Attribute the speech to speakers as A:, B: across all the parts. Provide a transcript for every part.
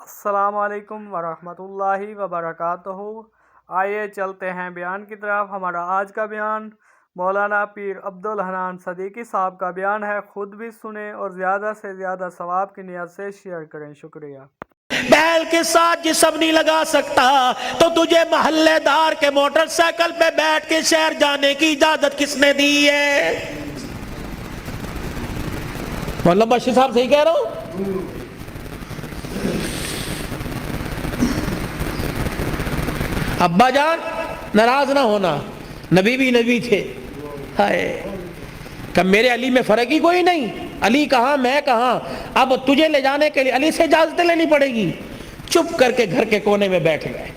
A: السلام علیکم ورحمۃ اللہ وبرکاتہ۔ آئیے چلتے ہیں بیان کی طرف۔ ہمارا آج کا بیان مولانا پیر عبدالحنان صدیقی صاحب کا بیان ہے۔ خود بھی سنیں اور زیادہ سے زیادہ ثواب کی نیت سے شیئر کریں۔ شکریہ۔
B: بیل کے ساتھ جسم نہیں لگا سکتا تو تجھے محلے دار کے موٹر سائیکل پہ بیٹھ کے شہر جانے کی اجازت کس نے دی ہے؟ مولانا بشیر صاحب صحیح کہہ رہا ہوں؟ ابا جان ناراض نہ ہونا، نبی بھی نبی تھے۔ ہائے کہ میرے علی میں فرق ہی کوئی نہیں، علی کہاں میں کہاں، اب تجھے لے جانے کے لیے علی سے اجازت لینی پڑے گی۔ چپ کر کے گھر کے کونے میں بیٹھ گئے۔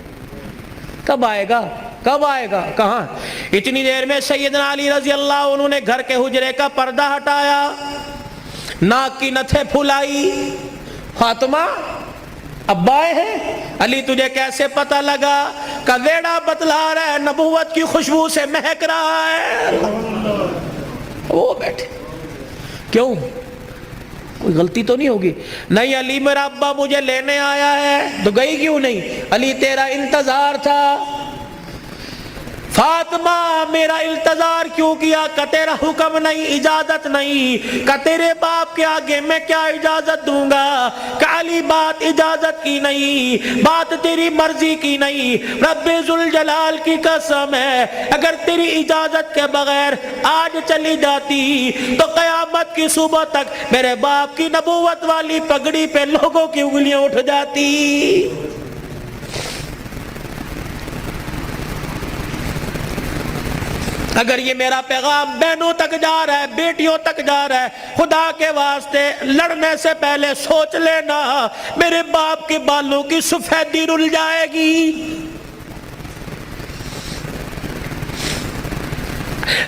B: کب آئے گا کب آئے گا کہاں؟ اتنی دیر میں سیدنا علی رضی اللہ عنہ نے گھر کے حجرے کا پردہ ہٹایا، ناک کی نتھے پھلائی۔ فاطمہ ابا آئے ہیں؟ علی تجھے کیسے پتہ لگا؟ کہ ویڑا بتلا رہا ہے، نبوت کی خوشبو سے مہک رہا ہے۔ وہ بیٹھے، کیوں؟ کوئی غلطی تو نہیں ہوگی؟ نہیں علی میرا ابا مجھے لینے آیا ہے۔ تو گئی کیوں نہیں؟ علی تیرا انتظار تھا۔ فاطمہ میرا انتظار کیوں کیا؟ کہ تیرا حکم نہیں، اجازت نہیں، کہ تیرے باپ کے آگے میں کیا اجازت دوں گا؟ کہ علی بات اجازت کی نہیں، بات تیری مرضی کی نہیں، رب ذوالجلال کی قسم ہے اگر تیری اجازت کے بغیر آج چلی جاتی تو قیامت کی صبح تک میرے باپ کی نبوت والی پگڑی پہ لوگوں کی انگلیاں اٹھ جاتی۔ اگر یہ میرا پیغام بہنوں تک جا رہا ہے، بیٹیوں تک جا رہا ہے، خدا کے واسطے لڑنے سے پہلے سوچ لینا میرے باپ کے بالوں کی سفیدی رل جائے گی۔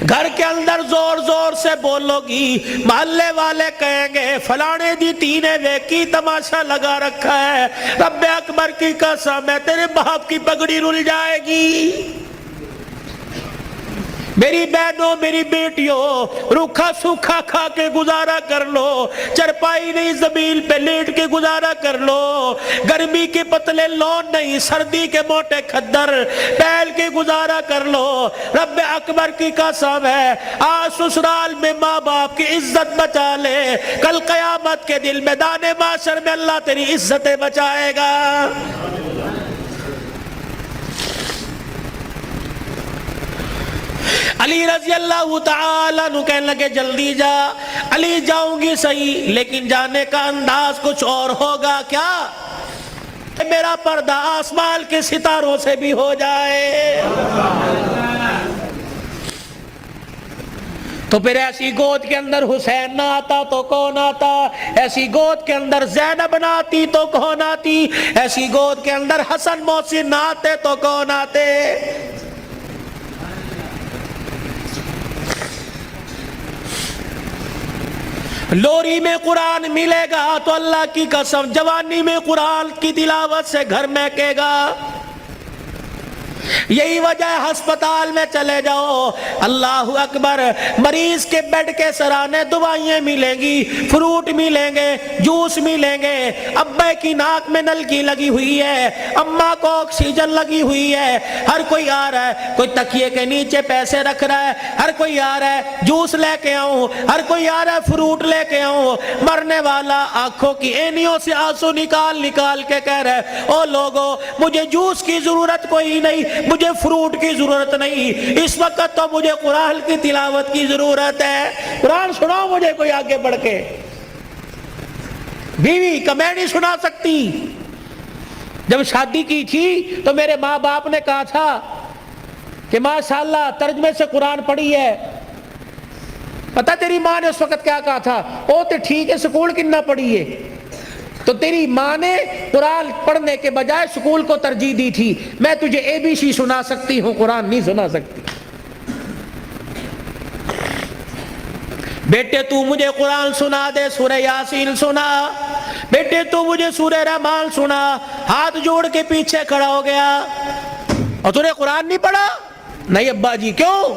B: گھر کے اندر زور زور سے بولو گی، محلے والے کہیں گے فلانے دی تینے ویکی تماشا لگا رکھا ہے، رب اکبر کی قسم ہے تیرے باپ کی پگڑی رل جائے گی۔ میری بہنوں میری بیٹیوں روکھا سوکھا کھا کے گزارا کر لو، چرپائی نہیں زمین پہ لیٹ کے گزارا کر لو، گرمی کے پتلے لون نہیں سردی کے موٹے کھدر پہل کے گزارا کر لو۔ رب اکبر کی قسم ہے آج سسرال میں ماں باپ کی عزت بچا لے، کل قیامت کے دل میدان معاشر میں اللہ تیری عزتیں بچائے گا۔ علی رضی اللہ تعالیٰ عنہ کہنے لگے جلدی جا۔ علی جاؤں گی صحیح لیکن جانے کا انداز کچھ اور ہوگا۔ کیا؟ کہ میرا پردہ آسمان کے ستاروں سے بھی ہو جائے۔ تو پھر ایسی گود کے اندر حسین نہ آتا تو کون آتا؟ ایسی گود کے اندر زینب نہ آتی تو کون آتی؟ ایسی گود کے اندر حسن محسن نہ آتے تو کون آتے؟ لوری میں قرآن ملے گا تو اللہ کی قسم جوانی میں قرآن کی تلاوت سے گھر مہکے گا۔ یہی وجہ ہے ہسپتال میں چلے جاؤ، اللہ اکبر، مریض کے بیڈ کے سرانے دوائیں ملیں گی، فروٹ ملیں گے، جوس ملیں گے، ابے کی ناک میں نلکی لگی ہوئی ہے، اماں کو آکسیجن لگی ہوئی ہے، ہر کوئی آ رہا ہے، کوئی تکیے کے نیچے پیسے رکھ رہا ہے، ہر کوئی آ رہا ہے جوس لے کے آؤں، ہر کوئی آ رہا ہے فروٹ لے کے آؤں۔ مرنے والا آنکھوں کی اینیوں سے آنسو نکال نکال کے کہہ رہا ہے او لوگو مجھے جوس کی ضرورت کوئی نہیں، مجھے فروٹ کی ضرورت نہیں، اس وقت تو مجھے قرآن کی تلاوت کی ضرورت ہے۔ قرآن سناؤ مجھے کوئی آگے بڑھ کے۔ بیوی کہ میں نہیں سنا سکتی۔ جب شادی کی تھی تو میرے ماں باپ نے کہا تھا کہ ماشاءاللہ ترجمے سے قرآن پڑھی ہے۔ پتہ تیری ماں نے اس وقت کیا کہا تھا؟ او تے ٹھیک ہے سکول کنا پڑھی ہے۔ تو تیری ماں نے قرآن پڑھنے کے بجائے سکول کو ترجیح دی تھی۔ میں تجھے اے بی سی سنا سکتی ہوں، قرآن نہیں سنا سکتی۔ بیٹے تو مجھے قرآن سنا دے، سورہ یاسین سنا، بیٹے تو مجھے سورہ رحمان سنا۔ ہاتھ جوڑ کے پیچھے کھڑا ہو گیا۔ اور تو نے قرآن نہیں پڑھا؟ نہیں ابا جی۔ کیوں؟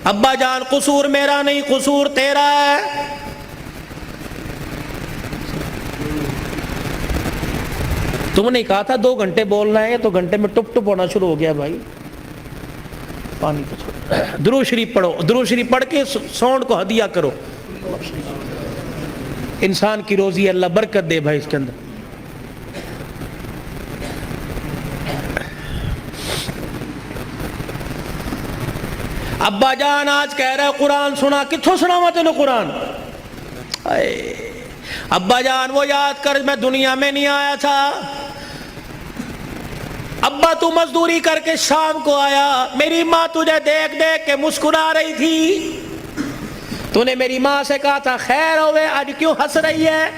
B: ابا جان قصور میرا نہیں، قصور تیرا ہے۔ تم نے کہا تھا 2 گھنٹے بولنا ہے تو گھنٹے میں ٹپ ٹپ ہونا شروع ہو گیا بھائی. پانی تو چھوڑو. درود شریف پڑھو, درود شریف پڑھ کے ساؤنڈ کو ہدیہ کرو. انسان کی روزی اللہ برکت دے بھائی اس کے اندر. ابا جان آج کہہ رہے قرآن سنا, کتھوں سناوا تینوں قرآن؟ ابا جان وہ یاد کر میں دنیا میں نہیں آیا تھا. ابا تو مزدوری کر کے شام کو آیا, میری ماں تجھے دیکھ دیکھ کے مسکرا رہی تھی. تو نے میری ماں سے کہا تھا خیر ہوئے, آج کیوں ہنس رہی ہے؟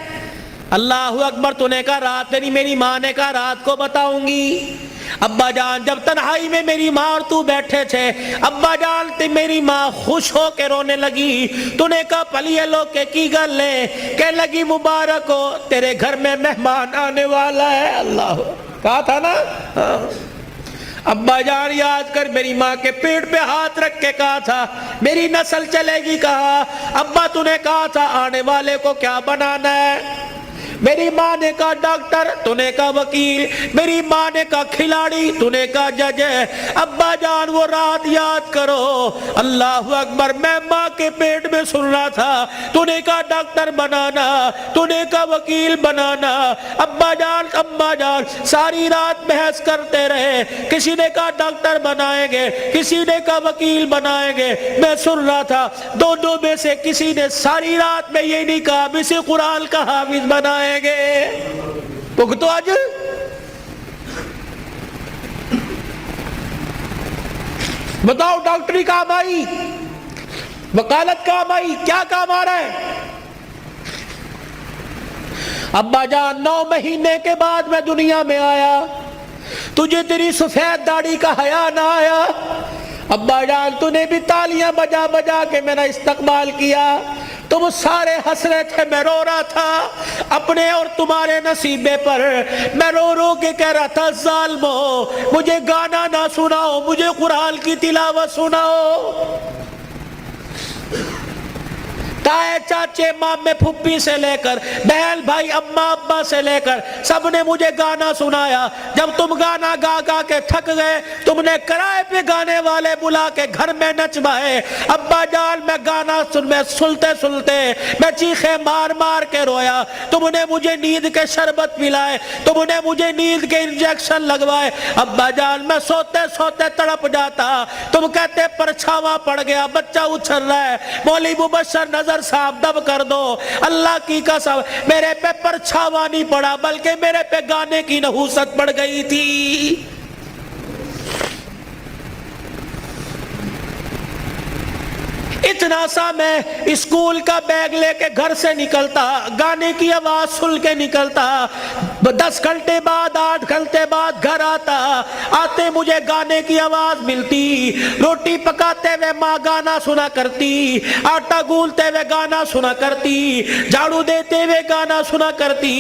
B: اللہ اکبر. تو نے کہا رات نہیں, میری ماں نے کہا رات کو بتاؤں گی. ابا جان جب تنہائی میں میری ماں اور تو بیٹھے تھے, ابا جان تے میری ماں خوش ہو کے رونے لگی. تو نے کہا پلیے لوگ کے کی گل لے, کہ لگی مبارک ہو تیرے گھر میں مہمان آنے والا ہے. اللہ کہا تھا نا. ابا جان یاد کر میری ماں کے پیٹ پہ ہاتھ رکھ کے کہا تھا میری نسل چلے گی. کہا ابا تو نے کہا تھا آنے والے کو کیا بنانا ہے؟ میری ماں نے کہا ڈاکٹر, تو نے کہا وکیل, میری ماں نے کہا کھلاڑی, تو نے کہا جج. ابا جان وہ رات یاد کرو, اللہ اکبر, میں ماں کے پیٹ میں سن رہا تھا. تو نے کہا ڈاکٹر بنانا, تو نے کہا وکیل بنانا. ابا جان اماں جان ساری رات بحث کرتے رہے, کسی نے کہا ڈاکٹر بنائیں گے, کسی نے کہا وکیل بنائیں گے. میں سن رہا تھا دونوں میں سے کسی نے ساری رات میں یہ نہیں کہا اسے قرآن کا حافظ بنائیں گے. تو آج بتاؤ ڈاکٹری کام آئی, وکالت کام آئی, کیا کام آ رہا ہے؟ ابا جان 9 مہینے کے بعد میں دنیا میں آیا, تجھے تیری سفید داڑھی کا حیا نہ آیا. ابا جان تو نے بھی تالیاں بجا بجا کے میرا استقبال کیا. تم سارے ہنس رہے تھے, میں رو رہا تھا اپنے اور تمہارے نصیبے پر. میں رو رو کے کہہ رہا تھا ظالمو مجھے گانا نہ سناؤ, مجھے قرآن کی تلاوت سناؤ. تائے چاچے مامے پھپھی سے لے کر بہن بھائی اماں ابا سے لے کر سب نے مجھے گانا سنایا. جب تم گانا گا گا کے تھک گئے, تم نے کرائے پہ گانے والے بلا کے گھر میں نچوائے. ابا جان میں گانا سنتے سنتے میں چیخے مار مار کے رویا. تم نے مجھے نیند کے شربت پلائے, تم نے مجھے نیند کے انجیکشن لگوائے. ابا جان میں سوتے سوتے تڑپ جاتا, تم کہتے پرچھاواں پڑ گیا, بچہ اچھل رہا ہے, مولوی مبشر نظر صاحب دب کر دو. اللہ کی قسم میرے پہ پرچھاواں نہیں پڑا بلکہ میرے پہ گانے کی نحوست پڑ گئی تھی. اتنا سا میں اسکول کا بیگ لے کے گھر سے نکلتا, گانے کی آواز سن کے نکلتا, 10 گھنٹے بعد 8 گھنٹے بعد گھر آتے مجھے گانے کی آواز ملتی. روٹی پکاتے ہوئے ماں گانا سنا کرتی, آٹا گولتے ہوئے گانا سنا کرتی, جھاڑو دیتے ہوئے گانا سنا کرتی.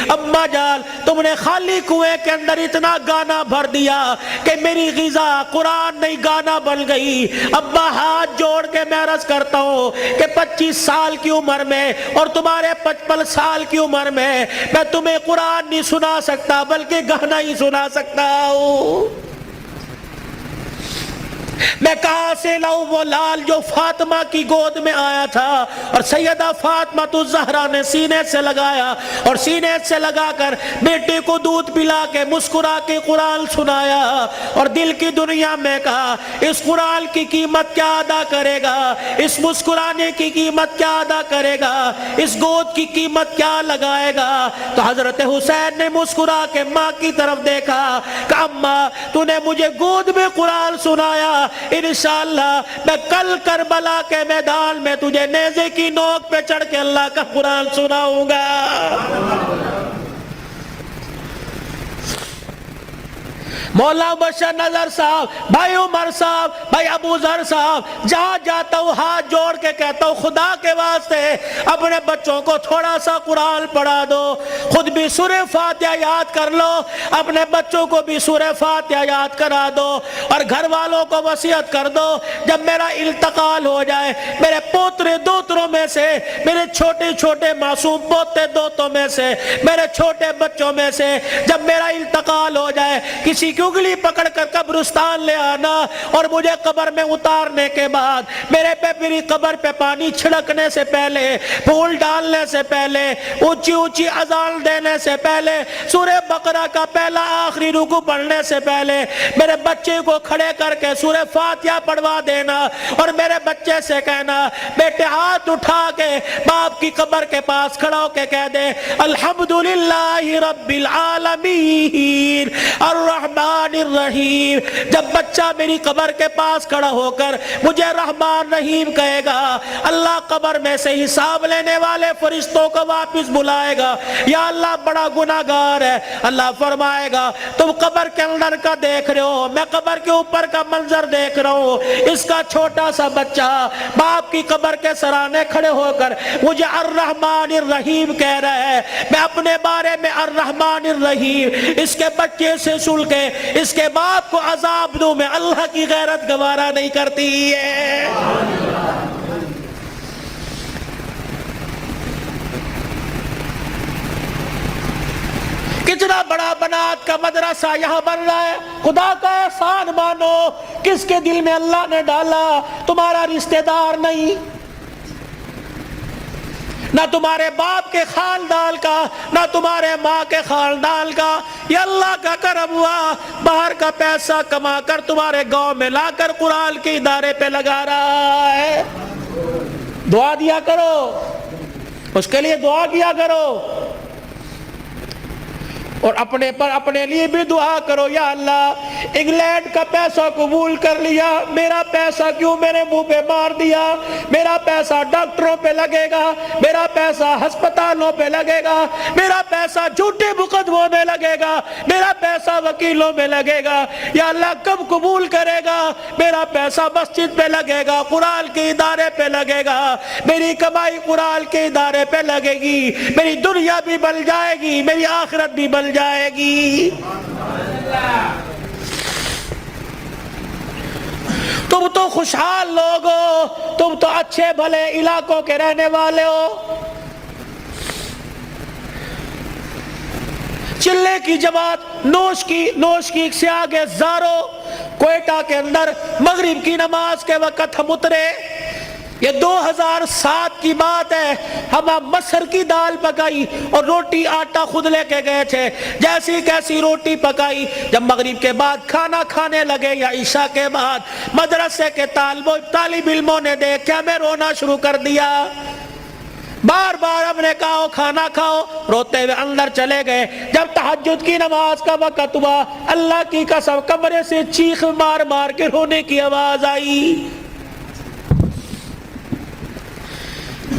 B: اماں جان تم نے خالی کنویں کے اندر اتنا گانا بھر دیا کہ میری غذا قرآن نہیں گانا بن گئی. ابا ہاتھ جوڑ کے میں عرض کرتا ہوں کہ 25 سال کی عمر میں اور تمہارے 55 سال کی عمر میں تمہیں قرآن نہیں سنا سکتا بلکہ گانا ہی سنا سکتا ہوں. میں کہاں سے لاؤں وہ لال جو فاطمہ کی گود میں آیا تھا اور سیدہ فاطمہ الزہرا نے سینے سے لگایا اور سینے سے لگا کر بیٹے کو دودھ پلا کے مسکرا کے قرآن سنایا اور دل کی دنیا میں کہا اس قرآن کی قیمت کیا ادا کرے گا, اس مسکرانے کی قیمت کیا ادا کرے گا, اس گود کی قیمت کیا لگائے گا. تو حضرت حسین نے مسکرا کے ماں کی طرف دیکھا کہ اماں تو نے مجھے گود میں قرآن سنایا, انشاءاللہ میں کل کربلا کے میدان میں تجھے نیزے کی نوک پہ چڑھ کے اللہ کا قرآن سناؤں گا. مولا بشر نظر صاحب، بھائی عمر صاحب، بھائی ابو ذر صاحب، جہاں جاتا ہوں ہاتھ جوڑ کے کہتا ہوں خدا کے واسطے اپنے بچوں کو تھوڑا سا قرآن پڑھا دو، خود بھی سورہ فاتحہ یاد کر لو، اپنے بچوں کو بھی سورہ فاتحہ یاد کرا دو، اور گھر والوں کو وصیت کر دو جب میرا انتقال ہو جائے میرے پوترے دوتروں میں سے، میرے چھوٹے چھوٹے معصوم پوتے دوتوں میں سے، میرے چھوٹے بچوں میں سے جب میرا انتقال ہو جائے کسی کی انگلی پکڑ کر قبرستان لے آنا، اور مجھے قبر میں اتارنے کے بعد میرے پہ میری قبر پہ پانی چھڑکنے سے پہلے، پھول ڈالنے سے پہلے، اونچی اونچی اذان دینے سے پہلے، سورہ بقرہ کا پہلا آخری رکوع پڑھنے سے پہلے میرے بچے کو کھڑے کر کے سورہ فاتحہ پڑھوا دینا، اور میرے بچے سے کہنا بیٹے ہاتھ اٹھا کے باپ کی قبر کے پاس کھڑا ہو کے کہہ دے الحمدللہ رب العالمین الرحمن الرحیم۔ جب بچہ میری قبر کے پاس کھڑا ہو کر مجھے رحمان رحیم کہے گا، اللہ قبر میں سے حساب لینے والے فرشتوں کو واپس بلائے گا، یا اللہ بڑا گناہگار ہے، اللہ فرمائے گا تم قبر کے اندر کا دیکھ رہے ہو، میں قبر کے اوپر کا منظر دیکھ رہا ہوں، اس کا چھوٹا سا بچہ باپ کی قبر کے سرانے کھڑے ہو کر مجھے الرحمن الرحیم کہہ رہا ہے، میں اپنے بارے میں الرحمن الرحیم اس کے بچے سے سن کے اس کے باپ کو عذاب دوں، میں اللہ کی غیرت گوارا نہیں کرتی ہے۔ کتنا بڑا بنات کا مدرسہ یہاں بن رہا ہے، خدا کا احسان مانو، کس کے دل میں اللہ نے ڈالا، تمہارا رشتہ دار نہیں، نہ تمہارے باپ کے خاندان کا، نہ تمہارے ماں کے خاندان کا، یہ اللہ کا کرم ہوا، باہر کا پیسہ کما کر تمہارے گاؤں میں لا کر قرآن کے ادارے پہ لگا رہا ہے۔ دعا دیا کرو، اس کے لیے دعا کیا کرو، اور اپنے پر اپنے لیے بھی دعا کرو، یا اللہ انگلینڈ کا پیسہ قبول کر لیا، میرا پیسہ کیوں میرے منہ پہ مار دیا، میرا پیسہ ڈاکٹروں پہ لگے گا، میرا پیسہ ہسپتالوں پہ لگے گا، میرا پیسہ جھوٹے مقدموں میں لگے گا، میرا پیسہ وکیلوں میں لگے گا، یا اللہ کب قبول کرے گا، میرا پیسہ مسجد پہ لگے گا، قرآن کے ادارے پہ لگے گا، میری کمائی قرآن کے ادارے پہ لگے گی، میری دنیا بھی بن جائے گی، میری آخرت بھی بن جائے گی۔ تم تو خوشحال لوگ ہو، تم تو اچھے بھلے علاقوں کے رہنے والے ہو، چلے کی جماعت نوش کی سے آگے زارو، کوئٹہ کے اندر مغرب کی نماز کے وقت ہم اترے، یہ 2007 کی بات ہے، ہم مسر کی دال پکائی اور روٹی آٹا خود لے کے گئے تھے، جیسی کیسی روٹی پکائی، جب مغرب کے بعد کھانا کھانے لگے یا عشاء کے بعد مدرسے کے طالب علموں نے دیکھا ہمیں رونا شروع کر دیا، بار بار ہم نے کہا کھانا کھاؤ، روتے ہوئے اندر چلے گئے، جب تہجد کی نماز کا وقت ہوا اللہ کی قسم کمرے سے چیخ مار مار کے رونے کی آواز آئی،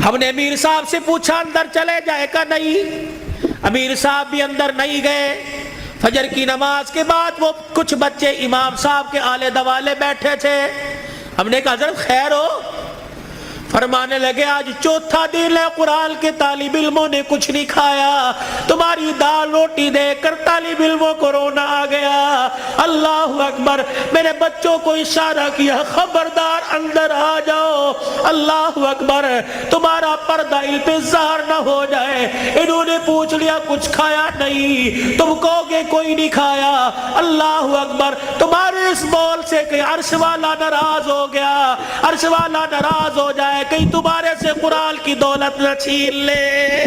B: ہم نے امیر صاحب سے پوچھا اندر چلے جائے کا، نہیں، امیر صاحب بھی اندر نہیں گئے، فجر کی نماز کے بعد وہ کچھ بچے امام صاحب کے آلے دوالے بیٹھے تھے، ہم نے کہا حضرت خیر ہو، فرمانے لگے آج چوتھا دن ہے قرآن کے طالب علموں نے کچھ نہیں کھایا، تمہاری دال روٹی دیکھ کر طالب علموں کو رونا آ گیا، اللہ اکبر، میرے بچوں کو اشارہ کیا خبردار اندر آ جاؤ، اللہ اکبر، تمہارا پردہ التظار نہ ہو جائے، انہوں نے پوچھ لیا کچھ کھایا نہیں، تم کہو گے کوئی نہیں کھایا، اللہ اکبر، تمہارے اس بول سے کہ عرش والا ناراض ہو گیا، عرش والا ناراض ہو جائے، کہیں تمہارے سے قرآن کی دولت نہ چھین لے۔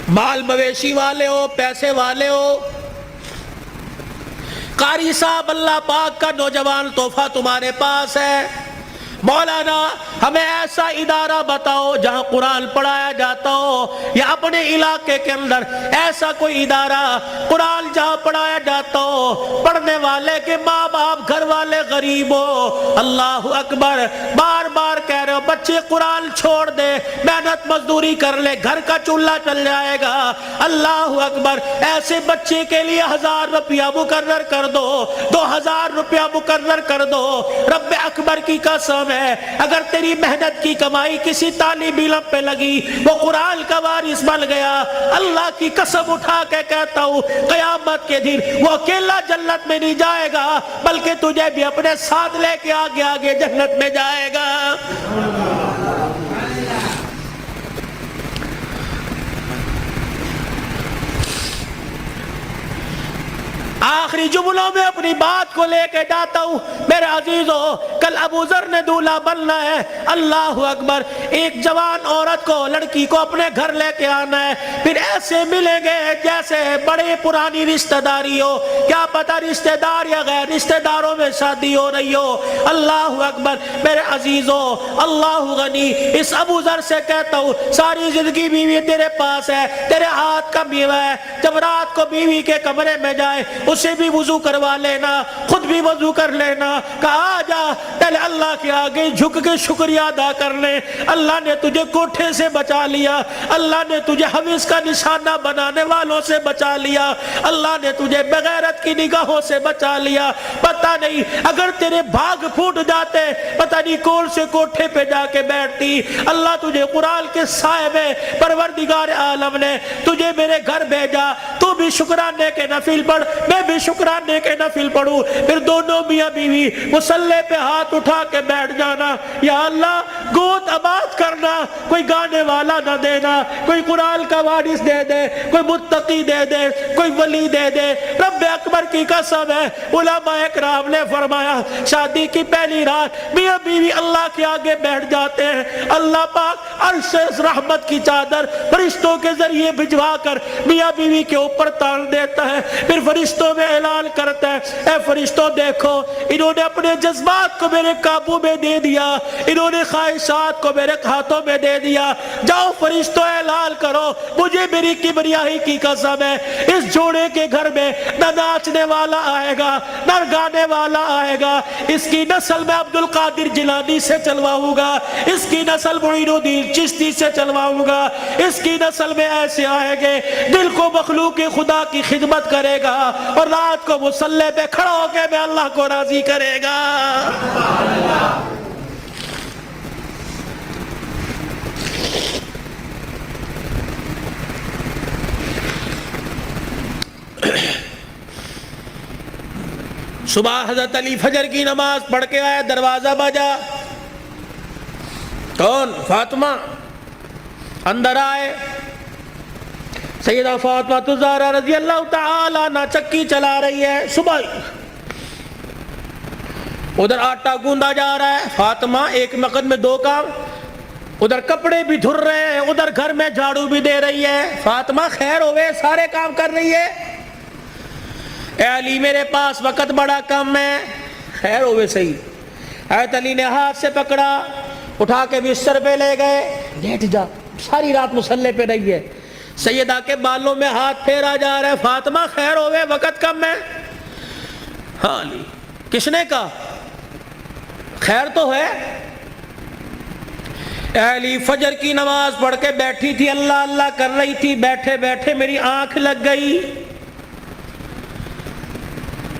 B: مال مویشی والے ہو، پیسے والے ہو، قاری صاحب اللہ پاک کا نوجوان تحفہ تمہارے پاس ہے، مولانا ہمیں ایسا ادارہ بتاؤ جہاں قرآن پڑھایا جاتا ہو، یا اپنے علاقے کے اندر ایسا کوئی ادارہ قرآن جہاں پڑھایا جاتا ہو، پڑھنے والے کے ماں باپ گھر والے غریب ہو۔ اللہ اکبر، بار بار کہہ رہے ہو بچے قرآن چھوڑ دے، محنت مزدوری کر لے، گھر کا چولہا چل جائے گا۔ اللہ اکبر، ایسے بچے کے لیے 1000 روپیہ مقرر کر دو، 2000 روپیہ مقرر کر دو۔ رب اکبر کی قسم ہے، اگر تیری محنت کی کمائی کسی طالب علم پہ لگی، وہ قرآن کا وارث بن گیا، اللہ کی قسم اٹھا کے کہتا ہوں قیامت کے دن وہ اکیلا جنت میں نہیں جائے گا، بلکہ تجھے بھی اپنے ساتھ لے کے آگے آگے جنت میں جائے گا۔ آخری جملوں میں اپنی بات کو لے کے جاتا ہوں میرے عزیزو، کل ابو ذر نے دولہا بننا ہے۔ اللہ اکبر، ایک جوان عورت کو، لڑکی کو اپنے گھر لے کے آنا ہے، پھر ایسے ملیں گے جیسے بڑے پرانی رشتہ داری ہو، کیا پتہ رشتہ دار یا غیر رشتہ داروں میں شادی ہو رہی ہو۔ اللہ اکبر میرے عزیزو، اللہ غنی، اس ابو ذر سے کہتا ہوں ساری زندگی بیوی تیرے پاس ہے، تیرے ہاتھ کا میوہ ہے، جب رات کو بیوی کے کمرے میں جائے اسے بھی وضو کروا لینا، خود بھی وضو کر لینا، کہا جا پہلے اللہ کے آگے جھک کے شکریہ ادا کر لے، اللہ نے تجھے کوٹھے سے بچا لیا، اللہ نے تجھے حویث کا نشانہ بنانے والوں سے بچا لیا، اللہ نے تجھے بغیرت کی نگاہوں سے بچا لیا۔ پتہ نہیں اگر تیرے بھاگ پھوٹ جاتے، پتہ نہیں کون سے کوٹھے پہ جا کے بیٹھتی۔ اللہ تجھے قرآن کے سائے میں پروردگار عالم نے تجھے میرے گھر بھیجا، تو بھی شکرانے کے نفل پڑھ، میں بھی شکرانے کے نفل پڑھوں، پھر دونوں میاں بیوی مصلی پہ ہاتھ اٹھا کے بیٹھ جانا، یا اللہ گود آباد کرنا، کوئی گانے والا نہ دینا، کوئی قرآن کا وارث دے دے، کوئی متقی دے دے، کوئی ولی دے دے۔ رب اکبر کی قسم ہے، علماء اکرام نے فرمایا شادی کی پہلی رات میاں بیوی اللہ کے آگے بیٹھ جاتے ہیں، اللہ پاک عرش سے رحمت کی چادر فرشتوں کے ذریعے بھجوا کر میاں بیوی کے اوپر تان دیتا ہے، پھر فرشتوں میں اعلان کرتا ہے اے فرشتوں دیکھو انہوں نے اپنے جذبات کو میرے قابو میں دے دیا، انہوں نے خواہشات کو میرے ہاتھوں میں دے دیا، جاؤ فرشتوں اعلان کرو مجھے میری کبریائی کی قسم ہے اس جوڑے کے گھر میں نہ ناچنے والا آئے گا نہ گانے والا آئے گا، اس کی نسل میں عبد القادر جیلانی سے چلواؤں گا، اس کی نسل معین الدین چشتی سے چلواؤں گا، اس کی نسل میں ایسے آئے گے دل کو مخلوق خدا کی خدمت کرے گا اور رات کو مصلی پہ کھڑا ہو کے میں اللہ کو راضی کرے گا۔ صبح حضرت علی فجر کی نماز پڑھ کے آیا، دروازہ بجا، کون؟ فاطمہ۔ اندر آئے، سیدہ فاطمہ الزہرا رضی اللہ تعالی عنہ چکی چلا رہی ہے، صبح ادھر آٹا گوندا جا رہا ہے، فاطمہ ایک وقت میں دو کام، ادھر کپڑے بھی دھر رہے ہیں، ادھر گھر میں جھاڑو بھی دے رہی ہے۔ فاطمہ خیر ہوئے، سارے کام کر رہی ہے۔ اے علی میرے پاس وقت بڑا کم ہے، خیر ہوئے صحیح۔ حضرت علی نے ہاتھ سے پکڑا، اٹھا کے بستر پہ لے گئے، لیٹ جا، ساری رات مصلی پہ رہی ہے۔ سیدہ کے بالوں میں ہاتھ پھیرا جا رہا ہے، فاطمہ خیر ہوئے وقت کم ہے۔ ہاں علی، کس نے کہا؟ خیر تو ہے۔ اے علی فجر کی نماز پڑھ کے بیٹھی تھی، اللہ اللہ کر رہی تھی، بیٹھے بیٹھے میری آنکھ لگ گئی،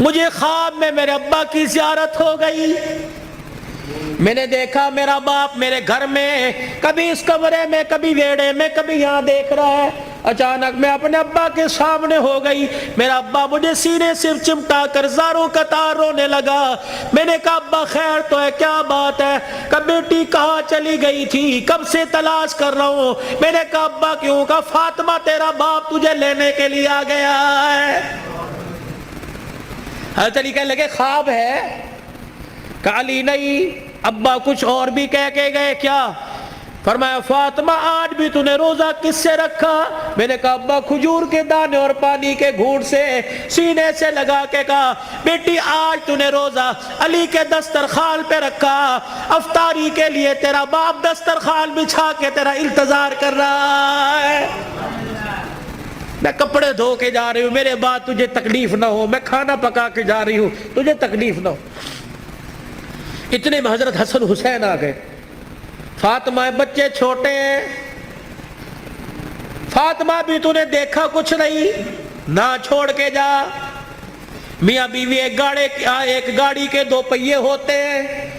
B: مجھے خواب میں میرے ابا کی زیارت ہو گئی، میں نے دیکھا میرا باپ میرے گھر میں، کبھی اس کمرے میں، کبھی ویڑے میں، کبھی یہاں دیکھ رہا ہے۔ اچانک میں اپنے ابا کے سامنے ہو گئی، میرا ابا مجھے سینے سے چمٹا کر زاروں قطار رونے لگا۔ میں نے کہا ابا خیر تو ہے، کیا بات ہے؟ کب بیٹی کہاں چلی گئی تھی، کب سے تلاش کر رہا ہوں۔ میں نے کہا ابا کیوں؟ کہا فاطمہ تیرا باپ تجھے لینے کے لیے آ گیا ہے۔ حضرت علی کہنے لگے خواب ہے؟ کہا علی نہیں، ابا کچھ اور بھی کہہ کے گئے کیا؟ فرمایا فاطمہ آج بھی تو نے روزہ کس سے رکھا؟ میں نے کہا ابا کھجور کے دانے اور پانی کے گھونٹ سے، سینے سے لگا کے کہا بیٹی آج تو نے روزہ علی کے دسترخوان پہ رکھا، افطاری کے لیے تیرا باپ دسترخوان بچھا کے تیرا انتظار کر رہا ہے، میں کپڑے دھو کے جا رہی ہوں، میرے بعد تجھے تکلیف نہ ہو، میں کھانا پکا کے جا رہی ہوں تجھے تکلیف نہ ہو۔ اتنے میں حضرت حسن حسین آ گئے۔ فاطمہ بچے چھوٹے ہیں، فاطمہ بھی تو نے دیکھا کچھ نہیں، نہ چھوڑ کے جا۔ میاں بیوی ایک گاڑی کے دو پہیے ہوتے ہیں،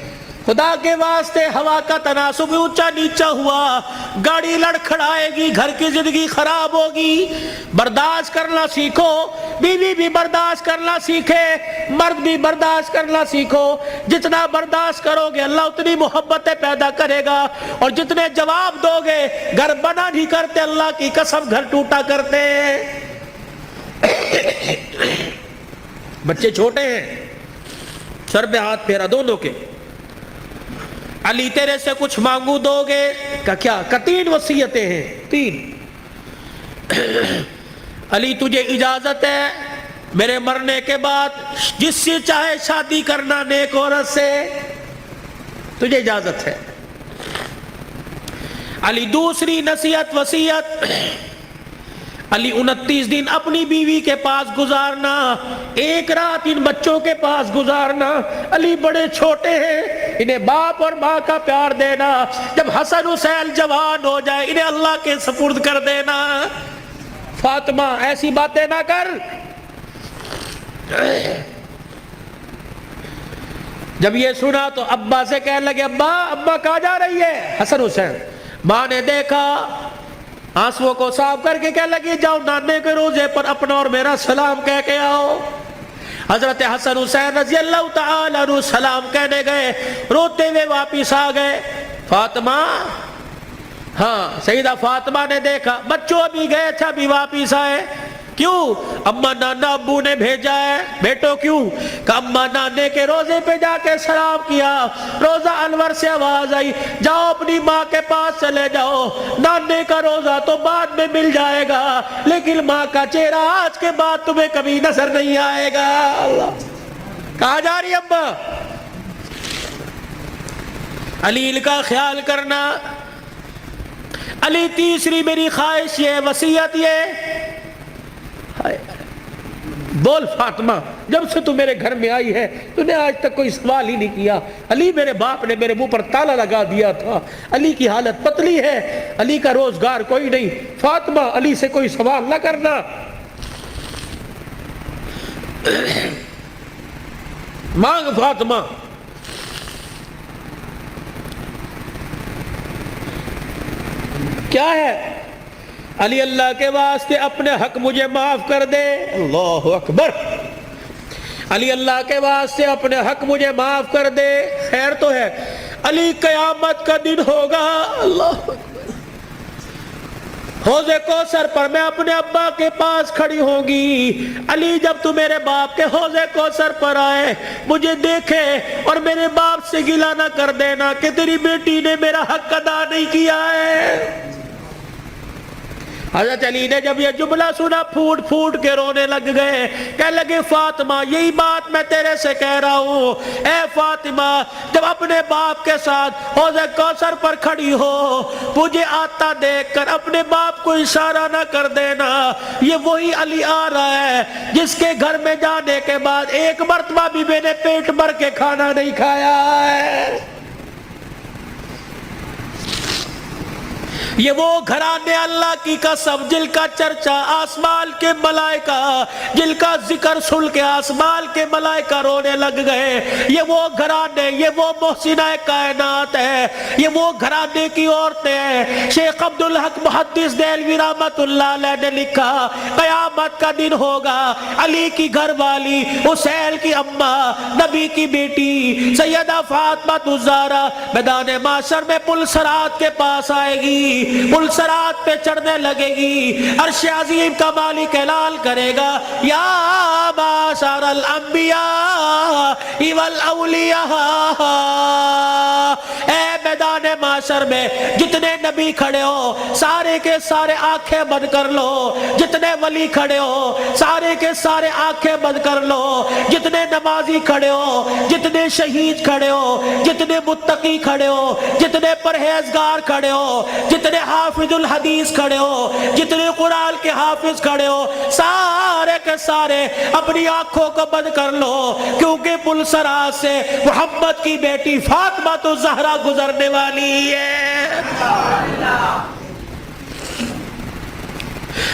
B: خدا کے واسطے ہوا کا تناسب اونچا نیچا ہوا، گاڑی لڑکھڑائے گی، گھر کی زندگی خراب ہوگی، برداشت کرنا سیکھو، بیوی بھی برداشت کرنا سیکھے، مرد بھی برداشت کرنا سیکھو۔ جتنا برداشت کرو گے اللہ اتنی محبتیں پیدا کرے گا، اور جتنے جواب دو گے گھر بنا نہیں کرتے، اللہ کی قسم گھر ٹوٹا کرتے۔ بچے چھوٹے ہیں، سر پہ ہاتھ پھیرا دونوں کے، علی تیرے سے کچھ مانگو دو گے؟ کہ کیا؟ کہ 3 وصیتیں ہیں، 3۔ علی تجھے اجازت ہے میرے مرنے کے بعد جس سے چاہے شادی کرنا نیک عورت سے، تجھے اجازت ہے۔ علی دوسری نصیحت وصیت، علی 29 دن اپنی بیوی کے پاس گزارنا، 1 رات ان بچوں کے پاس گزارنا۔ علی بڑے چھوٹے ہیں، انہیں باپ اور ماں کا پیار دینا، جب حسن حسین جوان ہو جائے انہیں اللہ کے سپرد کر دینا۔ فاطمہ ایسی باتیں نہ کر۔ جب یہ سنا تو ابا سے کہنے لگے ابا کہاں جا رہی ہے؟ حسن حسین۔ ماں نے دیکھا، آنسوؤں کو صاف کر کے کہنے لگی جاؤ نانے کے روزے پر اپنا اور میرا سلام کہہ کے آؤ۔ حضرت حسن حسین رضی اللہ تعالی عنہ سلام کہنے گئے، روتے ہوئے واپس آ گئے۔ فاطمہ، ہاں سیدہ فاطمہ نے دیکھا بچوں بھی گئے تھے ابھی واپس آئے۔ کیوں؟ اما نانا ابو نے بھیجا ہے۔ بیٹو کیوں؟ کہ اما نانے کے روزے پہ جا کے سلام کیا، روزہ انور سے آواز آئی جاؤ اپنی ماں کے پاس چلے جاؤ، نانے کا روزہ تو بعد میں مل جائے گا لیکن ماں کا چہرہ آج کے بعد تمہیں کبھی نظر نہیں آئے گا۔ اللہ، کہاں جا رہی ابا؟ علی کا خیال کرنا۔ علی تیسری میری خواہش یہ، وصیت یہ، بول فاطمہ جب سے تو میرے گھر میں آئی ہے تو نے آج تک کوئی سوال ہی نہیں کیا۔ علی میرے باپ نے میرے منہ پر تالا لگا دیا تھا، علی کی حالت پتلی ہے، علی کا روزگار کوئی نہیں، فاطمہ علی سے کوئی سوال نہ کرنا۔ مانگ فاطمہ۔ کیا ہے؟ علی اللہ کے واسطے اپنے حق مجھے معاف کر دے۔ اللہ اکبر۔ علی اللہ کے واسطے اپنے حق مجھے معاف کر دے۔ خیر تو ہے، علی قیامت کا دن ہوگا، اللہ اکبر، حوض کوثر پر میں اپنے ابا کے پاس کھڑی ہوں گی۔ علی جب تو میرے باپ کے حوض کوثر پر آئے مجھے دیکھے اور میرے باپ سے گلہ نہ کر دینا کہ تیری بیٹی نے میرا حق ادا نہیں کیا ہے۔ حضرت علی نے جب یہ جملہ سنا پھوٹ پھوٹ کے رونے لگ گئے، کہنے لگے فاطمہ یہی بات میں تیرے سے کہہ رہا ہوں، اے فاطمہ جب اپنے باپ کے ساتھ حوض کوثر پر کھڑی ہو مجھے آتا دیکھ کر اپنے باپ کو اشارہ نہ کر دینا، یہ وہی علی آ رہا ہے جس کے گھر میں جانے کے بعد ایک مرتبہ بھی میں نے پیٹ بھر کے کھانا نہیں کھایا ہے۔ یہ وہ گھرانے اللہ کی قسم جن کا چرچا آسمان کے ملائکہ، جن کا ذکر سن کے آسمان کے ملائکہ رونے لگ گئے۔ یہ وہ گھرانے، یہ وہ محسنہ کائنات ہے، یہ وہ گھرانے کی عورتیں ہیں۔ شیخ عبدالحق محدث دہلوی رحمت اللہ علیہ نے لکھا قیامت کا دن ہوگا، علی کی گھر والی، حسین کی اماں، نبی کی بیٹی سیدہ فاطمہ الزہرا میدان معاشر میں پل صراط کے پاس آئے گی، پل صراط پہ چڑھنے لگے گی، عرش عظیم کا مالک اعلان کرے گا یا معاشر الانبیاء والاولیاء، اے میدان معاشر میں جتنے نبی کھڑے ہو سارے کے سارے آنکھیں بند کر لو، جتنے ولی کھڑے ہو سارے کے سارے آنکھیں بند کر لو، جتنے نمازی کھڑے ہو، جتنے شہید کھڑے ہو، جتنے متقی کھڑے ہو، جتنے پرہیزگار کھڑے ہو، جتنے حافظ الحدیث کھڑے ہو، جتنے قرآن کے حافظ کھڑے ہو، سارے کے سارے اپنی آنکھوں کو بند کر لو، کیونکہ پلسرا سے محمد کی بیٹی فاطمہ تو زہرا گزرنے والی ہے،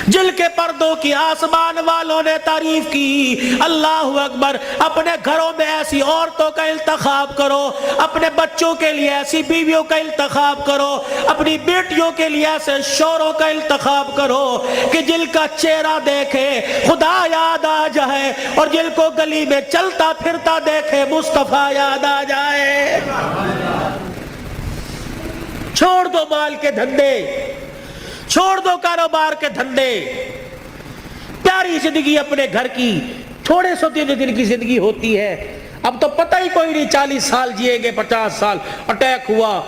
B: جل کے پردوں کی آسمان والوں نے تعریف کی۔ اللہ اکبر۔ اپنے گھروں میں ایسی عورتوں کا انتخاب کرو، اپنے بچوں کے لیے ایسی بیویوں کا انتخاب کرو، اپنی بیٹیوں کے لیے ایسے شوہروں کا انتخاب کرو کہ جن کا چہرہ دیکھے خدا یاد آ جائے، اور جن کو گلی میں چلتا پھرتا دیکھے مصطفیٰ یاد آ جائے۔ چھوڑ دو مال کے دھندے، چھوڑ دو کاروبار کے دھندے، پیاری زندگی اپنے گھر کی، تھوڑے سو دن کی زندگی ہوتی ہے، اب تو پتہ ہی کوئی نہیں 40 سال جیے گے، 50 سال، اٹیک ہوا،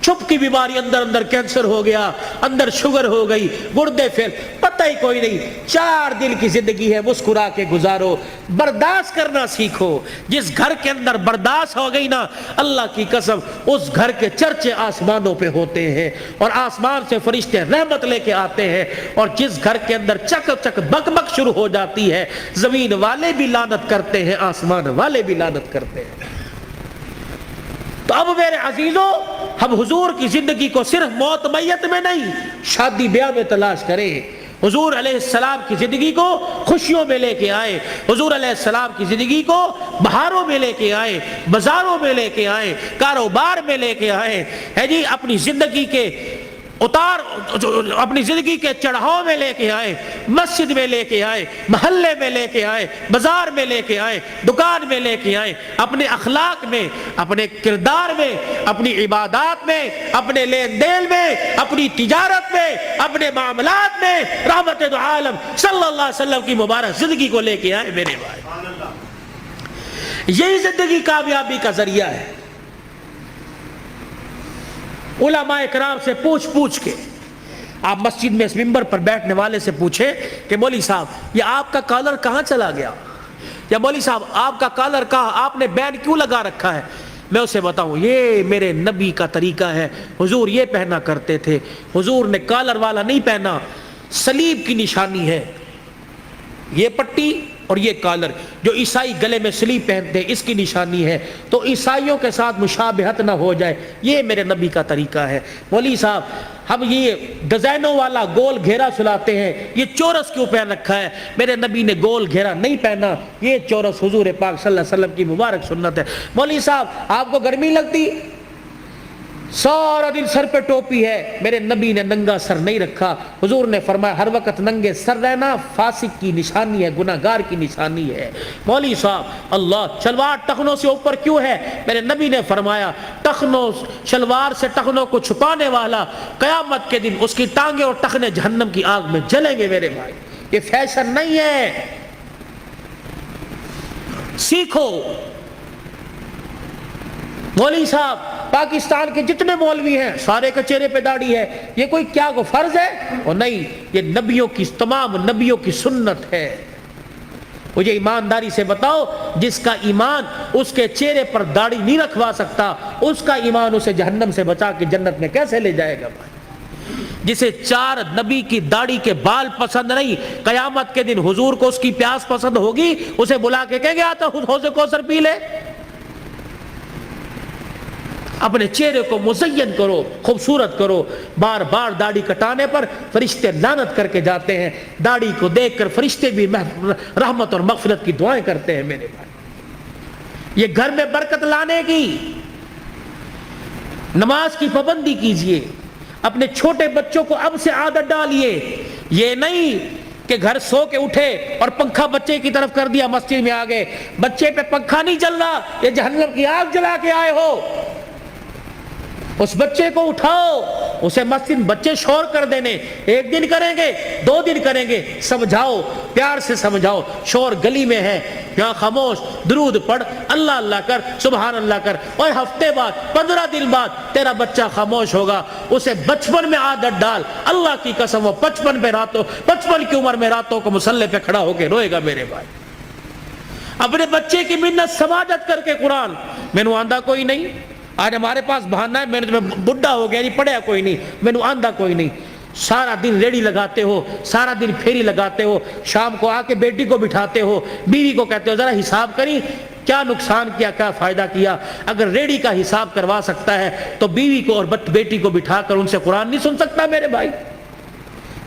B: چھپ کی بیماری، اندر کینسر ہو گیا، اندر شوگر ہو گئی، گردے فیل، پتہ ہی کوئی نہیں۔ 4 دن کی زندگی ہے، مسکرا کے گزارو، برداشت کرنا سیکھو۔ جس گھر کے اندر برداشت ہو گئی نا، اللہ کی قسم اس گھر کے چرچے آسمانوں پہ ہوتے ہیں، اور آسمان سے فرشتے رحمت لے کے آتے ہیں، اور جس گھر کے اندر چک چک بک بک شروع ہو جاتی ہے، زمین والے بھی لعنت کرتے ہیں، آسمان والے بھی لعنت کرتے ہیں۔ تو اب میرے عزیزوں، ہم حضور کی زندگی کو صرف موت میت میں نہیں، شادی بیاہ میں تلاش کریں۔ حضور علیہ السلام کی زندگی کو خوشیوں میں لے کے آئے، حضور علیہ السلام کی زندگی کو بہاروں میں لے کے آئے، بازاروں میں لے کے آئے، کاروبار میں لے کے آئے، ہے جی، اپنی زندگی کے اپنی زندگی کے چڑھاؤ میں لے کے آئے، مسجد میں لے کے آئے، محلے میں لے کے آئے، بازار میں لے کے آئے، دکان میں لے کے آئے، اپنے اخلاق میں، اپنے کردار میں، اپنی عبادات میں، اپنے لین دین میں، اپنی تجارت میں، اپنے معاملات میں رحمت دو عالم صلی اللہ علیہ وسلم کی مبارک زندگی کو لے کے آئے میرے بھائی۔ یہی زندگی کامیابی کا ذریعہ ہے۔ علماء کرام سے پوچھ کے آپ مسجد میں اس منبر پر بیٹھنے والے سے پوچھیں کہ مولوی صاحب یہ آپ کا کالر کہاں چلا گیا، یا مولوی صاحب آپ کا کالر کہاں، آپ نے بینڈ کیوں لگا رکھا ہے، میں اسے بتاؤں یہ میرے نبی کا طریقہ ہے، حضور یہ پہنا کرتے تھے، حضور نے کالر والا نہیں پہنا، صلیب کی نشانی ہے یہ پٹی اور یہ کالر، جو عیسائی گلے میں صلیب پہنتے ہیں اس کی نشانی ہے، تو عیسائیوں کے ساتھ مشابہت نہ ہو جائے، یہ میرے نبی کا طریقہ ہے۔ مولوی صاحب ہم یہ ڈیزائنوں والا گول گھیرا سلاتے ہیں، یہ چورس کیوں پہن رکھا ہے، میرے نبی نے گول گھیرا نہیں پہنا، یہ چورس حضور پاک صلی اللہ علیہ وسلم کی مبارک سنت ہے۔ مولوی صاحب آپ کو گرمی لگتی، سارا دن سر پہ ٹوپی ہے، میرے نبی نے ننگا سر نہیں رکھا، حضور نے فرمایا ہر وقت ننگے سر رہنا فاسق کی نشانی ہے، گناہگار کی نشانی ہے۔ مولوی صاحب اللہ شلوار ٹخنوں سے اوپر کیوں ہے، میرے نبی نے فرمایا ٹخنوں شلوار سے ٹخنوں کو چھپانے والا قیامت کے دن اس کی ٹانگیں اور ٹخنے جہنم کی آگ میں جلیں گے میرے بھائی، یہ فیشن نہیں ہے، سیکھو۔ مولوی صاحب پاکستان کے جتنے مولوی ہیں سارے کے چہرے پہ داڑھی ہے، یہ کوئی کیا کو فرض ہے؟ اور نہیں، یہ نبیوں کی تمام نبیوں کی سنت ہے۔ مجھے ایمانداری سے بتاؤ، جس کا ایمان اس کے چہرے پر داڑھی نہیں رکھوا سکتا، اس کا ایمان اسے جہنم سے بچا کے جنت میں کیسے لے جائے گا بھائی؟ جسے 4 نبی کی داڑھی کے بال پسند نہیں، قیامت کے دن حضور کو اس کی پیاس پسند ہوگی، اسے بلا کے کہیں گے آتا حوض کوثر پی لے۔ اپنے چہرے کو مزین کرو، خوبصورت کرو۔ بار بار داڑھی کٹانے پر فرشتے لعنت کر کے جاتے ہیں، داڑھی کو دیکھ کر فرشتے بھی رحمت اور مغفرت کی دعائیں کرتے ہیں میرے بھائی۔ یہ گھر میں برکت لانے کی، نماز کی پابندی کیجئے، اپنے چھوٹے بچوں کو اب سے عادت ڈالیے، یہ نہیں کہ گھر سو کے اٹھے اور پنکھا بچے کی طرف کر دیا، مسجد میں آ گئے، بچے پہ پنکھا نہیں چل رہا، یہ جہنم کی آگ جلا کے آئے ہو۔ اس بچے کو اٹھاؤ، اسے مسجد بچے شور کر دینے، ایک دن کریں گے 2 دن کریں گے، سمجھاؤ، پیار سے سمجھاؤ، شور گلی میں ہے یہاں خاموش، درود پڑھ، اللہ اللہ کر، سبحان اللہ کر، اور ہفتے بعد 15 دن بعد تیرا بچہ خاموش ہوگا، اسے بچپن میں عادت ڈال، اللہ کی قسم وہ 55 کی عمر میں راتوں کو مصلی پہ کھڑا ہو کے روئے گا میرے بھائی۔ اپنے بچے کی منت سماجت کر کے قرآن، میں نے آندھا کوئی نہیں، آج ہمارے پاس بہانہ ہے میں بڈھا ہو گیا نہیں پڑھیا کوئی نہیں، میں نے آندھا کوئی نہیں، سارا دن ریڑی لگاتے ہو، سارا دن پھیری لگاتے ہو، شام کو آ کے بیٹی کو بٹھاتے ہو، بیوی کو کہتے ہو ذرا حساب کری کیا نقصان کیا کیا فائدہ کیا۔ اگر ریڑی کا حساب کروا سکتا ہے تو بیوی کو اور بیٹی کو بٹھا کر ان سے قرآن نہیں سن سکتا میرے بھائی؟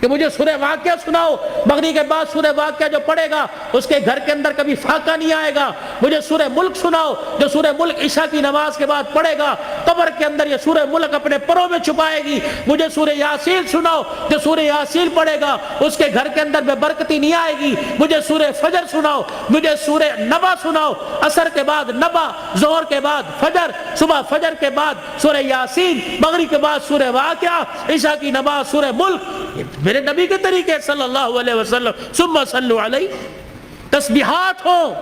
B: کہ مجھے سورہ واقعہ سناؤ، مغرب کے بعد سورہ واقعہ جو پڑھے گا اس کے گھر کے اندر کبھی فاقہ نہیں آئے گا۔ مجھے سورہ ملک سناؤ، جو سورہ ملک عشاء کی نماز کے بعد پڑھے گا قبر کے اندر یہ سورہ ملک اپنے پروں میں چھپائے گی۔ مجھے سورہ یاسین سناؤ، جو سورہ یاسین پڑھے گا اس کے گھر کے اندر بے برکتی نہیں آئے گی۔ مجھے سورہ فجر سناؤ، مجھے سورہ نبا سناؤ، عصر کے بعد نبا، ظہر کے بعد فجر، صبح فجر کے بعد سورہ یاسین، مغرب کے بعد سورہ واقعہ، عشاء کی نماز سورہ ملک، میرے نبی کے طریقے صلی اللہ علیہ وسلم۔ ثم صلوا علیہ، تسبیحات ہوں،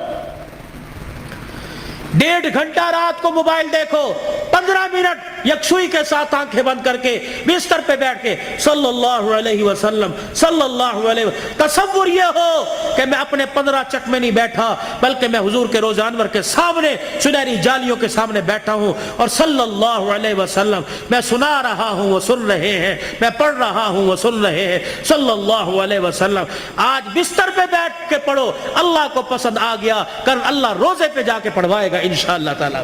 B: 1.5 گھنٹہ رات کو موبائل دیکھو، 15 منٹ یکسوئی کے ساتھ آنکھیں بند کر کے بستر پہ بیٹھ کے صلی اللہ علیہ وسلم صلی اللہ علیہ وسلم۔ تصور یہ ہو کہ میں اپنے 15 چک میں نہیں بیٹھا بلکہ میں حضور کے روزہ انور کے سامنے سنہری جالیوں کے سامنے بیٹھا ہوں اور صلی اللہ علیہ وسلم میں سنا رہا ہوں وہ سن رہے ہیں، میں پڑھ رہا ہوں وہ سن رہے ہیں صلی اللہ علیہ وسلم۔ آج بستر پہ بیٹھ کے پڑھو، اللہ کو پسند آ گیا کل اللہ روزے پہ جا کے پڑھوائے گا انشاءاللہ تعالیٰ۔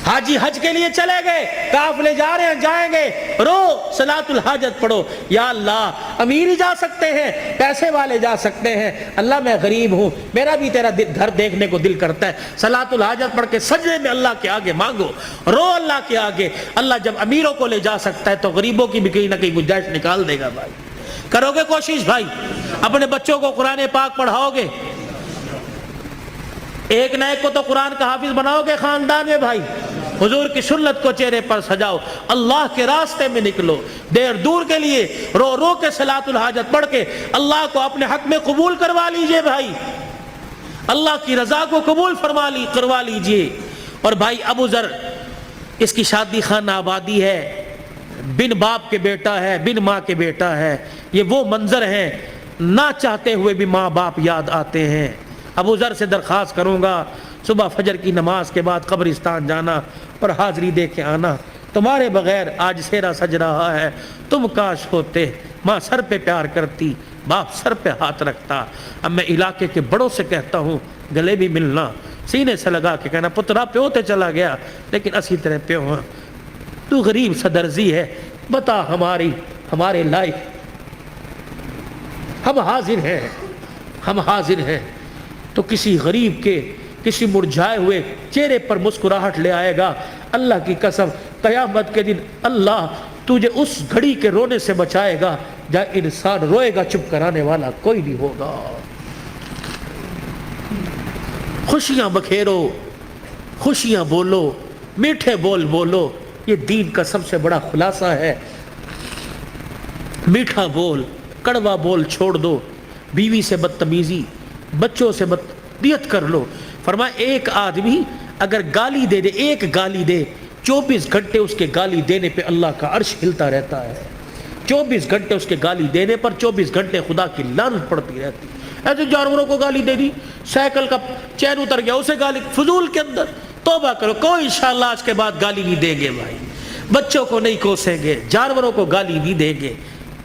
B: حاجی حج کے لیے چلے گئے، قافلے جا رہے ہیں جائیں گے، رو صلاۃ الحاجت پڑھو، یا اللہ امیر ہی جا سکتے ہیں، پیسے والے جا سکتے ہیں، اللہ میں غریب ہوں، میرا بھی تیرا گھر دیکھنے کو دل کرتا ہے، صلاۃ الحاجت پڑھ کے سجدے میں اللہ کے آگے مانگو، رو اللہ کے آگے۔ اللہ جب امیروں کو لے جا سکتا ہے تو غریبوں کی بھی کہیں نہ کہیں گنجائش نکال دے گا۔ بھائی کرو گے کوشش؟ بھائی اپنے بچوں کو قرآن پاک پڑھاؤ گے؟ ایک نہ ایک کو تو قرآن کا حافظ بناؤ گے خاندان میں؟ بھائی حضور کی سنت کو چہرے پر سجاؤ، اللہ کے راستے میں نکلو، دیر دور کے لیے رو رو کے صلاۃ الحاجت پڑھ کے اللہ کو اپنے حق میں قبول کروا لیجئے۔ بھائی اللہ کی رضا کو قبول کروا لیجئے۔ اور بھائی ابو ذر، اس کی شادی خانہ آبادی ہے، بن باپ کے بیٹا ہے، بن ماں کے بیٹا ہے، یہ وہ منظر ہیں نہ چاہتے ہوئے بھی ماں باپ یاد آتے ہیں۔ ابو ذر سے درخواست کروں گا صبح فجر کی نماز کے بعد قبرستان جانا اور حاضری دے کے آنا، تمہارے بغیر آج سیرا سج رہا ہے، تم کاش ہوتے، ماں سر پہ پیار کرتی، باپ سر پہ ہاتھ رکھتا۔ اب میں علاقے کے بڑوں سے کہتا ہوں گلے بھی ملنا، سینے سے لگا کے کہنا پترا پیو تے چلا گیا لیکن اسی طرح پیو ہاں، تو غریب صدرزی ہے، بتا ہمارے لائق، ہم حاضر ہیں تو کسی غریب کے کسی مرجھائے ہوئے چہرے پر مسکراہٹ لے آئے گا۔ اللہ کی قسم قیامت کے دن اللہ تجھے اس گھڑی کے رونے سے بچائے گا جہاں انسان روئے گا، چپ کرانے والا کوئی نہیں ہوگا۔ خوشیاں بکھیرو، خوشیاں بولو، میٹھے بول بولو، یہ دین کا سب سے بڑا خلاصہ ہے۔ میٹھا بول، کڑوا بول چھوڑ دو، بیوی سے بدتمیزی، بچوں سے بدتمیزی کر لو۔ فرمایا ایک آدمی اگر گالی دے 24 گھنٹے اس کے گالی دینے پہ اللہ کا عرش ہلتا رہتا ہے۔ 24 گھنٹے اس کے گالی دینے پر 24 گھنٹے خدا کی لعنت پڑتی رہتی۔ ایسے جانوروں کو گالی دے دی، سائیکل کا چین اتر گیا اسے گالی، فضول کے اندر توبہ کرو، کوئی انشاءاللہ آج کے بعد گالی نہیں دیں گے بھائی، بچوں کو نہیں کوسیں گے، جانوروں کو گالی نہیں دیں گے۔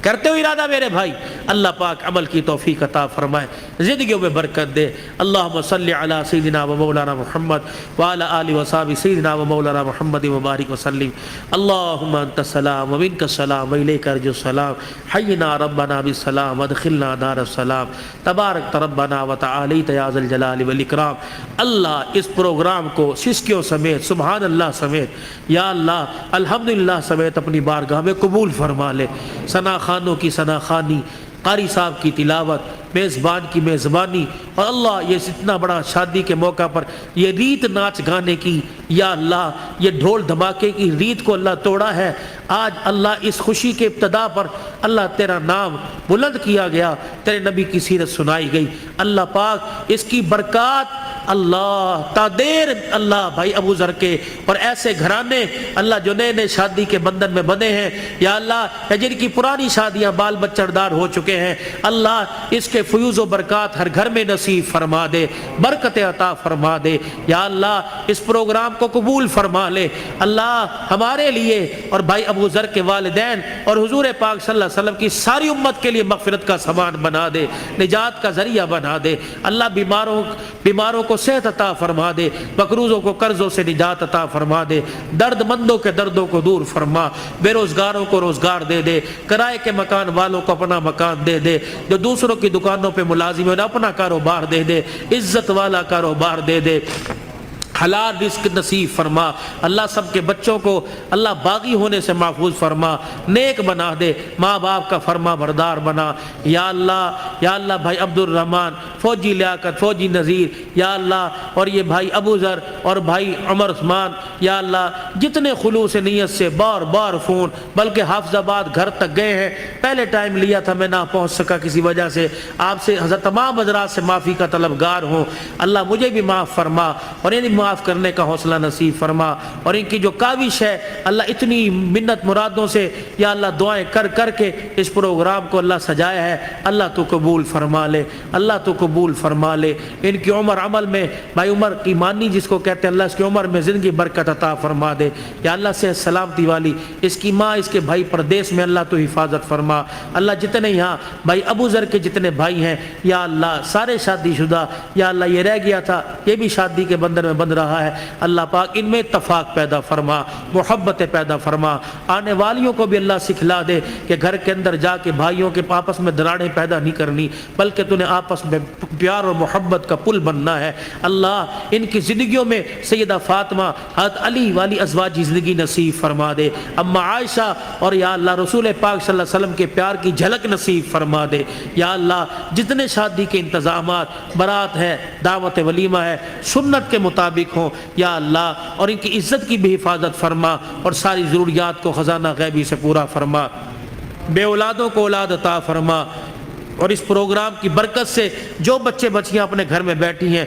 B: کرتے ہو ارادہ میرے بھائی، اللہ پاک عمل کی توفیق عطا فرمائے، زندگیوں میں برکت دے۔ اللہم صلی علی سیدنا و مولانا محمد وعلی آلہ وصحبہ سیدنا و مولانا محمد مبارک وسلم۔ اللہم انت السلام و منک السلام و الیک ارجو السلام، حینا ربنا بالسلام ادخلنا دار السلام، تبارک ربنا و تعالیت یا ذا الجلال والاکرام۔ اللہ اس پروگرام کو سسکیوں سمیت، سبحان اللہ سمیت، یا اللہ الحمدللہ سمیت اپنی بارگاہ میں قبول فرما لے۔ ثنا خانوں کی ثنا خوانی، قاری صاحب کی تلاوت، میزبان کی میزبانی، اور اللہ یہ اتنا بڑا شادی کے موقع پر یہ ریت ناچ گانے کی، یا اللہ یہ ڈھول دھماکے کی ریت کو اللہ توڑا ہے۔ آج اللہ اس خوشی کے ابتدا پر اللہ تیرا نام بلند کیا گیا، تیرے نبی کی سیرت سنائی گئی، اللہ پاک اس کی برکات اللہ تادیر اللہ بھائی ابو ذر کے اور ایسے گھرانے اللہ جو نئے نئے شادی کے بندھن میں بندھے ہیں، یا اللہ جن کی پرانی شادیاں بال بچڑدار ہو چکے ہیں، اللہ اس کے فیوز و برکات ہر گھر میں نصیب فرما دے، برکت عطا فرما دے، یا اللہ اس پروگرام کو قبول فرما لے، اللہ ہمارے لیے اور بھائی ابو ذر کے والدین اور حضور پاک صلی اللہ علیہ وسلم کی ساری امت کے لیے مغفرت کا سامان بنا دے، نجات کا ذریعہ بنا دے، اللہ بیماروں کو صحت عطا فرما دے، مقروضوں کو قرضوں سے نجات عطا فرما دے، درد مندوں کے دردوں کو دور فرما، بے روزگاروں کو روزگار دے دے، کرائے کے مکان والوں کو اپنا مکان دے دے، جو دوسروں کی دکانوں پہ ملازم ہیں اپنا کاروبار دے دے، عزت والا کاروبار دے دے، حلال رزق نصیب فرما، اللہ سب کے بچوں کو اللہ باغی ہونے سے محفوظ فرما، نیک بنا دے، ماں باپ کا فرما بردار بنا، یا اللہ بھائی عبد الرحمن، فوجی لیاقت، فوجی نذیر، یا اللہ اور یہ بھائی ابو ذر اور بھائی عمر عثمان، یا اللہ جتنے خلوص نیت سے بار بار فون بلکہ حافظ آباد گھر تک گئے ہیں، پہلے ٹائم لیا تھا میں نہ پہنچ سکا کسی وجہ سے، آپ سے حضرت تمام حضرات سے معافی کا طلبگار ہوں، اللہ مجھے بھی معاف فرما اور انہیں معاف کرنے کا حوصلہ نصیب فرما، اور ان کی جو کاوش ہے اللہ اتنی منت مرادوں سے یا اللہ دعائیں کر کر کے اس پروگرام کو اللہ سجایا ہے، اللہ تو قبول فرما لے، اللہ تو قبول فرما لے، ان کی عمر عمل میں بھائی عمر کی مانی جس کو کہتے ہیں، اللہ اس کی عمر میں زندگی برکت عطا فرما دے، یا اللہ سے سلامتی والی اس کی ماں اس کے بھائی پردیس میں اللہ تو حفاظت فرما، اللہ جتنے یہاں بھائی ابو ذر کے جتنے بھائی ہیں یا اللہ سارے شادی شدہ، یا اللہ یہ رہ گیا تھا یہ بھی شادی کے بندھن میں بندھ رہا ہے، اللہ پاک ان میں اتفاق پیدا فرما، محبت پیدا فرما، آنے والیوں کو بھی اللہ سکھلا دے کہ گھر کے اندر جا کے بھائیوں کے آپس میں دراڑیں پیدا نہیں کرنی بلکہ تو نے آپس میں پیار اور محبت کا پل بننا ہے، اللہ ان کی زندگیوں میں سیدہ فاطمہ حضرت علی والی ازواجی زندگی نصیب فرما دے، اما عائشہ اور یا اللہ رسول پاک صلی اللہ علیہ وسلم کے پیار کی جھلک نصیب فرما دے، یا اللہ جتنے شادی کے انتظامات برات ہے دعوت ولیمہ ہے سنت کے مطابق ہوں یا اللہ، اور ان کی عزت کی بھی حفاظت فرما اور ساری ضروریات کو خزانہ غیبی سے پورا فرما، بے اولادوں کو اولاد عطا فرما، اور اس پروگرام کی برکت سے جو بچے بچیاں اپنے گھر میں بیٹھی ہیں